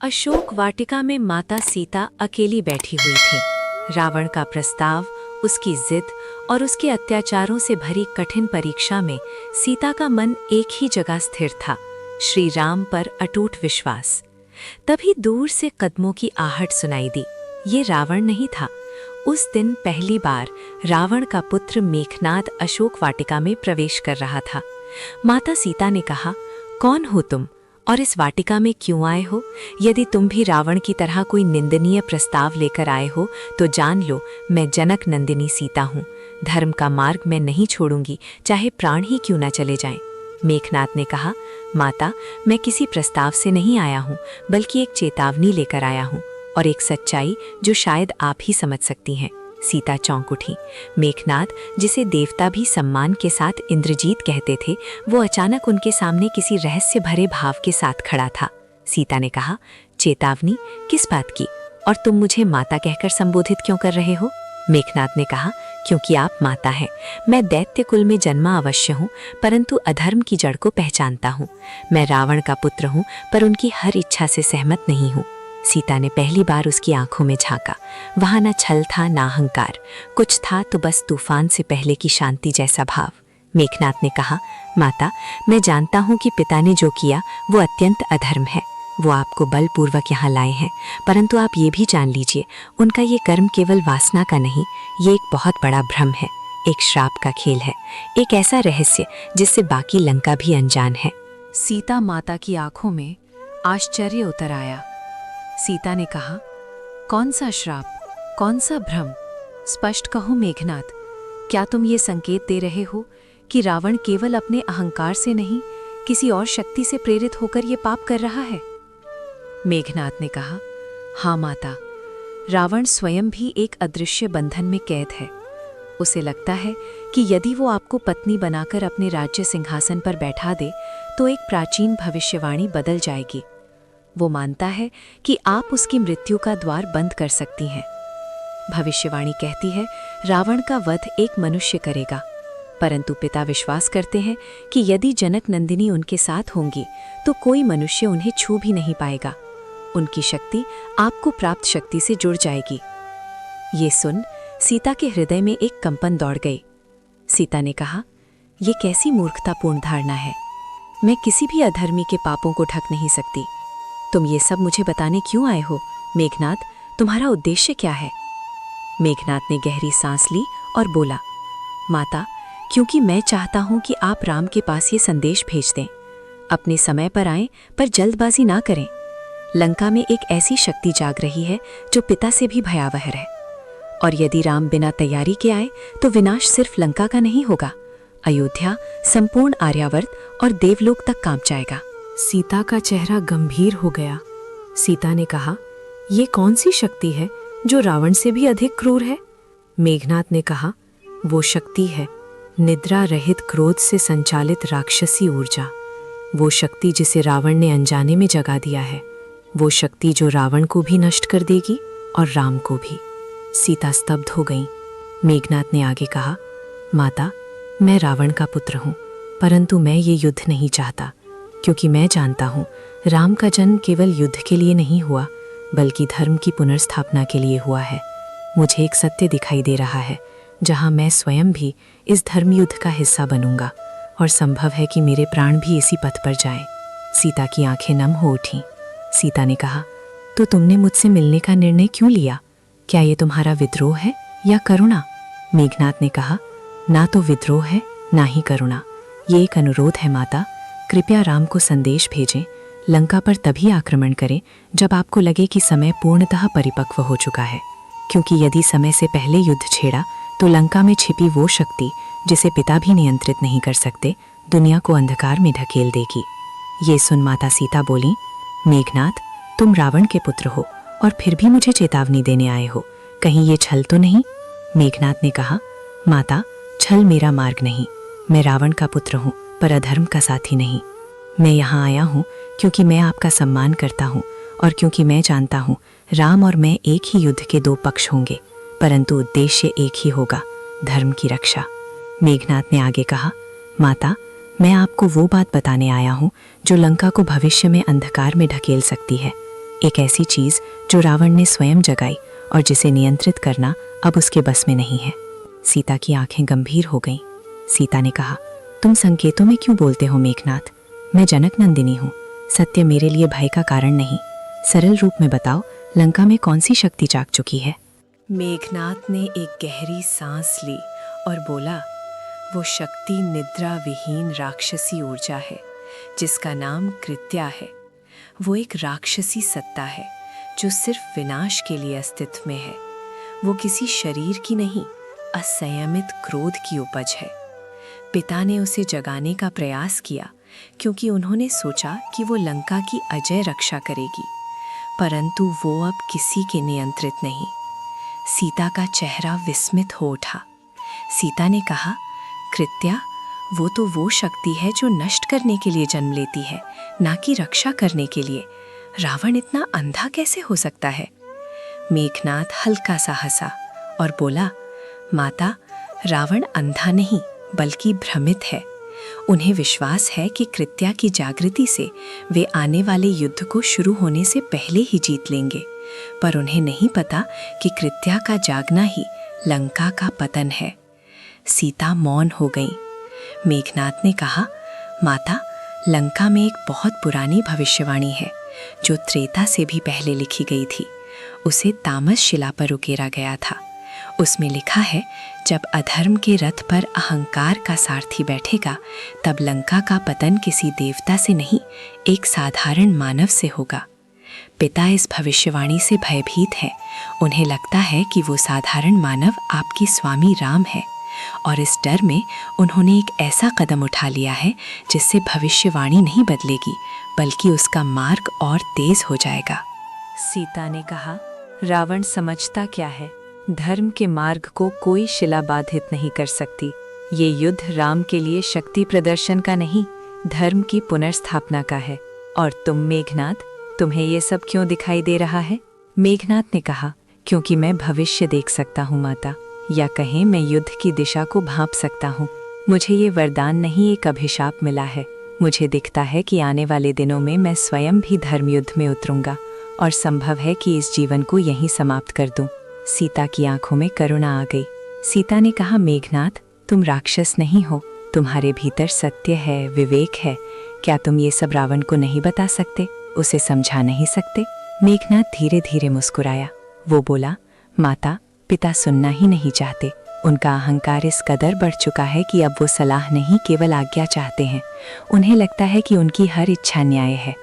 अशोक वाटिका में माता सीता अकेली बैठी हुई थी। रावण का प्रस्ताव, उसकी जिद और उसके अत्याचारों से भरी कठिन परीक्षा में सीता का मन एक ही जगह स्थिर था, श्री राम पर अटूट विश्वास। तभी दूर से कदमों की आहट सुनाई दी। ये रावण नहीं था। उस दिन पहली बार रावण का पुत्र मेघनाद अशोक वाटिका में प्रवेश कर रहा था। माता सीता ने कहा, कौन हो तुम और इस वाटिका में क्यों आए हो? यदि तुम भी रावण की तरह कोई निंदनीय प्रस्ताव लेकर आए हो तो जान लो, मैं जनक नंदिनी सीता हूँ। धर्म का मार्ग मैं नहीं छोड़ूंगी, चाहे प्राण ही क्यों न चले जाएं। मेघनाद ने कहा, माता, मैं किसी प्रस्ताव से नहीं आया हूँ, बल्कि एक चेतावनी लेकर आया हूँ और एक सच्चाई जो शायद आप ही समझ सकती हैं। सीता चौंक उठी। मेघनाद, जिसे देवता भी सम्मान के साथ इंद्रजीत कहते थे, वो अचानक उनके सामने किसी रहस्य भरे भाव के साथ खड़ा था। सीता ने कहा, चेतावनी किस बात की, और तुम मुझे माता कहकर संबोधित क्यों कर रहे हो? मेघनाद ने कहा, क्योंकि आप माता हैं। मैं दैत्य कुल में जन्मा अवश्य हूँ, परंतु अधर्म की जड़ को पहचानता हूँ। मैं रावण का पुत्र हूँ, पर उनकी हर इच्छा से सहमत नहीं हूँ। सीता ने पहली बार उसकी आंखों में झांका। वहां न छल था न अहंकार, कुछ था तो बस तूफान से पहले की शांति जैसा भाव। मेघनाद ने कहा, माता, मैं जानता हूं कि पिता ने जो किया वो अत्यंत अधर्म है। वो आपको बलपूर्वक यहाँ लाए हैं, परंतु आप ये भी जान लीजिए, उनका ये कर्म केवल वासना का नहीं, ये एक बहुत बड़ा भ्रम है, एक श्राप का खेल है, एक ऐसा रहस्य जिससे बाकी लंका भी अनजान है। सीता माता की आंखों में आश्चर्य उतर आया। सीता ने कहा, कौन सा श्राप, कौन सा भ्रम? स्पष्ट कहो मेघनाद, क्या तुम ये संकेत दे रहे हो कि रावण केवल अपने अहंकार से नहीं, किसी और शक्ति से प्रेरित होकर ये पाप कर रहा है? मेघनाद ने कहा, हाँ माता, रावण स्वयं भी एक अदृश्य बंधन में कैद है। उसे लगता है कि यदि वो आपको पत्नी बनाकर अपने राज्य सिंहासन पर बैठा दे तो एक प्राचीन भविष्यवाणी बदल जाएगी। वो मानता है कि आप उसकी मृत्यु का द्वार बंद कर सकती हैं। भविष्यवाणी कहती है, रावण का वध एक मनुष्य करेगा, परंतु पिता विश्वास करते हैं कि यदि जनक नंदिनी उनके साथ होंगी तो कोई मनुष्य उन्हें छू भी नहीं पाएगा। उनकी शक्ति आपको प्राप्त शक्ति से जुड़ जाएगी। ये सुन सीता के हृदय में एक कंपन दौड़ गई। सीता ने कहा, ये कैसी मूर्खतापूर्ण धारणा है। मैं किसी भी अधर्मी के पापों को ढक नहीं सकती। तुम ये सब मुझे बताने क्यों आए हो? मेघनाद, तुम्हारा उद्देश्य क्या है? मेघनाद ने गहरी सांस ली और बोला, माता, क्योंकि मैं चाहता हूं कि आप राम के पास ये संदेश भेज दें। अपने समय पर आएं, पर जल्दबाजी ना करें। लंका में एक ऐसी शक्ति जाग रही है जो पिता से भी भयावह है, और यदि राम बिना तैयारी के आए तो विनाश सिर्फ लंका का नहीं होगा, अयोध्या, संपूर्ण आर्यावर्त और देवलोक तक कांप जाएगा। सीता का चेहरा गंभीर हो गया। सीता ने कहा, ये कौन सी शक्ति है जो रावण से भी अधिक क्रूर है? मेघनाद ने कहा, वो शक्ति है निद्रा रहित क्रोध से संचालित राक्षसी ऊर्जा। वो शक्ति जिसे रावण ने अनजाने में जगा दिया है। वो शक्ति जो रावण को भी नष्ट कर देगी और राम को भी। सीता स्तब्ध हो गई। मेघनाद ने आगे कहा, माता, मैं रावण का पुत्र हूँ, परंतु मैं ये युद्ध नहीं चाहता, क्योंकि मैं जानता हूँ राम का जन्म केवल युद्ध के लिए नहीं हुआ, बल्कि धर्म की पुनर्स्थापना के लिए हुआ है। मुझे एक सत्य दिखाई दे रहा है जहाँ मैं स्वयं भी इस धर्म युद्ध का हिस्सा बनूंगा, और संभव है कि मेरे प्राण भी इसी पथ पर जाएं। सीता की आंखें नम हो उठीं। सीता ने कहा, तो तुमने मुझसे मिलने का निर्णय क्यों लिया? क्या ये तुम्हारा विद्रोह है या करुणा? मेघनाद ने कहा, ना तो विद्रोह है ना ही करुणा। ये एक अनुरोध है माता, कृपया राम को संदेश भेजें। लंका पर तभी आक्रमण करें जब आपको लगे कि समय पूर्णतः परिपक्व हो चुका है, क्योंकि यदि समय से पहले युद्ध छेड़ा तो लंका में छिपी वो शक्ति जिसे पिता भी नियंत्रित नहीं कर सकते, दुनिया को अंधकार में ढकेल देगी। ये सुन माता सीता बोली, मेघनाद, तुम रावण के पुत्र हो और फिर भी मुझे चेतावनी देने आए हो, कहीं ये छल तो नहीं? मेघनाद ने कहा, माता, छल मेरा मार्ग नहीं। मैं रावण का पुत्र हूँ, पर अधर्म का साथी नहीं। मैं यहाँ आया हूँ क्योंकि मैं आपका सम्मान करता हूँ, और क्योंकि मैं जानता हूँ राम और मैं एक ही युद्ध के दो पक्ष होंगे, परंतु उद्देश्य एक ही होगा, धर्म की रक्षा। मेघनाद ने आगे कहा, माता, मैं आपको वो बात बताने आया हूँ जो लंका को भविष्य में अंधकार में ढकेल सकती है। एक ऐसी चीज जो रावण ने स्वयं जगाई और जिसे नियंत्रित करना अब उसके बस में नहीं है। सीता की आंखें गंभीर हो गईं। सीता ने कहा, तुम संकेतों में क्यों बोलते हो मेघनाथ? मैं जनक नंदिनी हूँ। सत्य मेरे लिए भय का कारण नहीं। सरल रूप में बताओ, लंका में कौन सी शक्ति जाग चुकी है? मेघनाथ ने एक गहरी सांस ली और बोला, वो शक्ति निद्रा विहीन राक्षसी ऊर्जा है जिसका नाम कृत्या है। वो एक राक्षसी सत्ता है जो सिर्फ विनाश के लिए अस्तित्व में है। वो किसी शरीर की नहीं, असंयमित क्रोध की उपज है। पिता ने उसे जगाने का प्रयास किया क्योंकि उन्होंने सोचा कि वो लंका की अजय रक्षा करेगी, परंतु वो अब किसी के नियंत्रित नहीं। सीता का चेहरा विस्मित हो उठा। सीता ने कहा, कृत्या, वो तो वो शक्ति है जो नष्ट करने के लिए जन्म लेती है, ना कि रक्षा करने के लिए। रावण इतना अंधा कैसे हो सकता है? मेघनाथ हल्का सा हंसा और बोला, माता, रावण अंधा नहीं बल्कि भ्रमित है। उन्हें विश्वास है कि कृत्या की जागृति से वे आने वाले युद्ध को शुरू होने से पहले ही जीत लेंगे, पर उन्हें नहीं पता कि कृत्या का जागना ही लंका का पतन है। सीता मौन हो गई। मेघनाथ ने कहा, माता, लंका में एक बहुत पुरानी भविष्यवाणी है जो त्रेता से भी पहले लिखी गई थी। उसे तामस शिला पर उकेरा गया था। उसमें लिखा है, जब अधर्म के रथ पर अहंकार का सारथी बैठेगा तब लंका का पतन किसी देवता से नहीं, एक साधारण मानव से होगा। पिता इस भविष्यवाणी से भयभीत हैं। उन्हें लगता है कि वो साधारण मानव आपकी स्वामी राम है और इस डर में उन्होंने एक ऐसा कदम उठा लिया है जिससे भविष्यवाणी नहीं बदलेगी बल्कि उसका मार्ग और तेज हो जाएगा। सीता ने कहा, रावण समझता क्या है? धर्म के मार्ग को कोई शिला बाधित नहीं कर सकती। ये युद्ध राम के लिए शक्ति प्रदर्शन का नहीं, धर्म की पुनर्स्थापना का है। और तुम मेघनाथ, तुम्हें ये सब क्यों दिखाई दे रहा है? मेघनाथ ने कहा, क्योंकि मैं भविष्य देख सकता हूँ माता, या कहें मैं युद्ध की दिशा को भांप सकता हूँ। मुझे ये वरदान नहीं, एक अभिशाप मिला है। मुझे दिखता है कि आने वाले दिनों में मैं स्वयं भी धर्म युद्ध में उतरूंगा और संभव है कि इस जीवन को यहीं समाप्त कर दूं। सीता की आंखों में करुणा आ गई। सीता ने कहा, मेघनाथ, तुम राक्षस नहीं हो, तुम्हारे भीतर सत्य है, विवेक है। क्या तुम ये सब रावण को नहीं बता सकते, उसे समझा नहीं सकते? मेघनाथ धीरे धीरे मुस्कुराया। वो बोला, माता, पिता सुनना ही नहीं चाहते। उनका अहंकार इस कदर बढ़ चुका है कि अब वो सलाह नहीं, केवल आज्ञा चाहते हैं। उन्हें लगता है कि उनकी हर इच्छा न्याय है।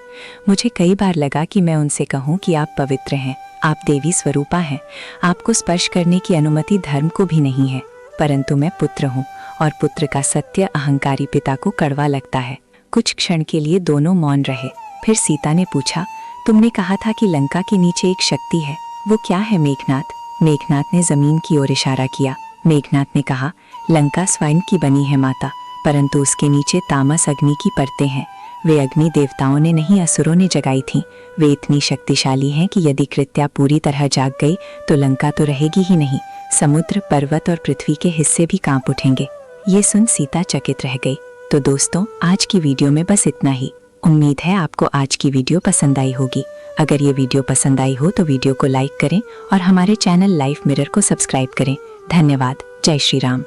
मुझे कई बार लगा कि मैं उनसे कहूँ कि आप पवित्र हैं, आप देवी स्वरूपा हैं, आपको स्पर्श करने की अनुमति धर्म को भी नहीं है, परंतु मैं पुत्र हूँ और पुत्र का सत्य अहंकारी पिता को कड़वा लगता है। कुछ क्षण के लिए दोनों मौन रहे। फिर सीता ने पूछा, तुमने कहा था कि लंका के नीचे एक शक्ति है, वो क्या है मेघनाथ? मेघनाथ ने जमीन की ओर इशारा किया। मेघनाथ ने कहा, लंका स्वयं की बनी है माता, परंतु उसके नीचे तामस अग्नि की परतें हैं। वे अग्नि देवताओं ने नहीं, असुरों ने जगाई थीं। वे इतनी शक्तिशाली हैं कि यदि कृत्या पूरी तरह जाग गई तो लंका तो रहेगी ही नहीं, समुद्र, पर्वत और पृथ्वी के हिस्से भी कांप उठेंगे। ये सुन सीता चकित रह गई। तो दोस्तों, आज की वीडियो में बस इतना ही। उम्मीद है आपको आज की वीडियो पसंद आई होगी। अगर ये वीडियो पसंद आई हो तो वीडियो को लाइक करें और हमारे चैनल लाइफ मिरर को सब्सक्राइब करें। धन्यवाद। जय श्री राम।